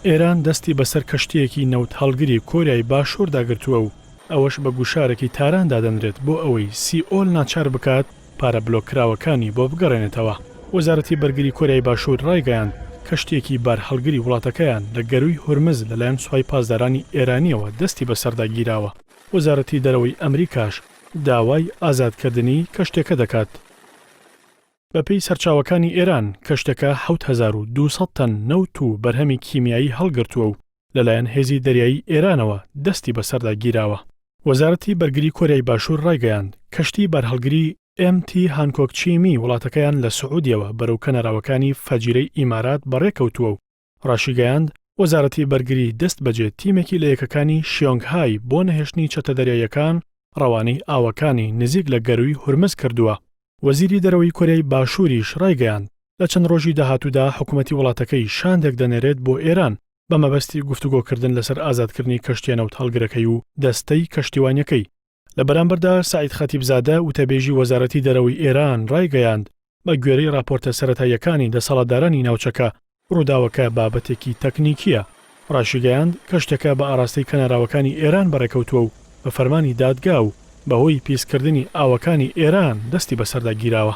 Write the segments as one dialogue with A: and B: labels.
A: ئێران دەستی بەسەر کەشتیەکی نەوت هەڵگری کۆریای باشور داگرتووە و ئەوەش بە گوشارێکی تاران دادەنرێت بۆ ئەوەی سیئۆل ناچار بکات پارە بلۆکراوەکانی بۆ بگەڕێنێتەوە. وەزارەتی بەرگری کۆریای باشور ڕایگەیاند کەشتێکی بار هەڵگری وڵاتەکەیان لە گەروی هورمز لەلایەن سوپای پاسدارانی ئێرانیەوە دەستی بەسەردا گیراوە. وەزارەتی دەرەوەی ئەمریکاش داوای ئازادکردنی کەشتێکە دەکات. بەپێی سەرچاوەکانی ئێران کەشتەکە 7200 تەن نەوت و بەرهەمی کیمیایی هەڵگرتووە و لەلایەن هێزی دەریایی ئێرانەوە دەستی بەسەردا گیراوە. وەزارەتی بەرگری کۆریای باشور ڕایگەیاند کەشتی بارهەڵگری MT هانکۆک چیمی وڵاتەکەیان لە سعودیەوە بەرەو کەناراوەکانی فەجیرەی ئیمارات بەڕێکەوتووە و ڕاشیگەیاند وەزارەتی بەرگری دەست بەجێ تیمێکی لە یەکەکانی شیۆنگهای بۆ نەهێشتنی چەتەدەریایەکان ڕەوانەی ئاوەکانی نزیک لە گەروی هورمز کردووە. وەزیری دەرەوەی کۆریای باشووریش ڕایگەیاند لە چەند ڕۆژی داهاتوودا حکوومەتی وڵاتەکەی شاندێک دەنێرێت بۆ ئێران بە مەبەستی گفتوگۆکردن لەسەر ئازادکردنی کەشتیە نەوت هەڵگرەکەی و دەستەی کەشتیوانیەکەی. لە بەرامبەردا سعید خەتیبزادە وتەبێژی وەزارەتی دەرەوەی ئێران ڕایگەیاند بە گوێرەی راپۆرتە سەرەتاییەکانی دەسەڵاتدارانی ناوچەکە ڕووداوەکە بابەتێکی تەکنیکیە. ڕاشیگەیاند کەشتەکە بە ئاراستەی کەناراوەکانی ئێران بەڕێکەوتووە و بە فەرمانی دادگا و بەهۆی پیسکردنی ئاوەکانی ئێران دەستی بەسەردا گیراوە.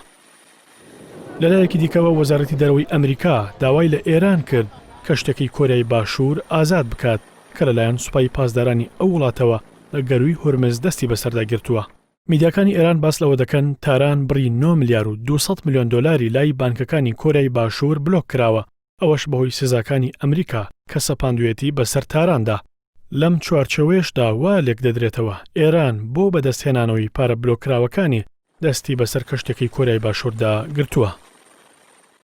A: لەلایەکی دیکەوە وەزارەتی دەرەوەی ئەمریکا داوای لە ئێران کرد کەشتێکی کۆریای باشور ئازاد بکات کە لەلایەن سوپای پاسدارانی ئەو وڵاتەوە لە گەروی هورمز دەستی بەسەردا گرتووە. میدیاکانی ئێران باس لەوە دەکەن تاران بڕی 9 ملیار و 200 میلیۆن دۆلاری لای بانکەکانی کۆریای باشور بلۆک کراوە، ئەوەش بەهۆی سزاکانی ئەمریکا کە سەپاندوێتی بەسەر تاراندا. لەم چوارچەوەیەشدا وا لێک دەدرێتەوە ئێران بۆ بەدەستهێنانەوەی پارە بلۆکراوەکانی دەستی بەسەر کەشتێکی کۆریای باشووردا گرتووە.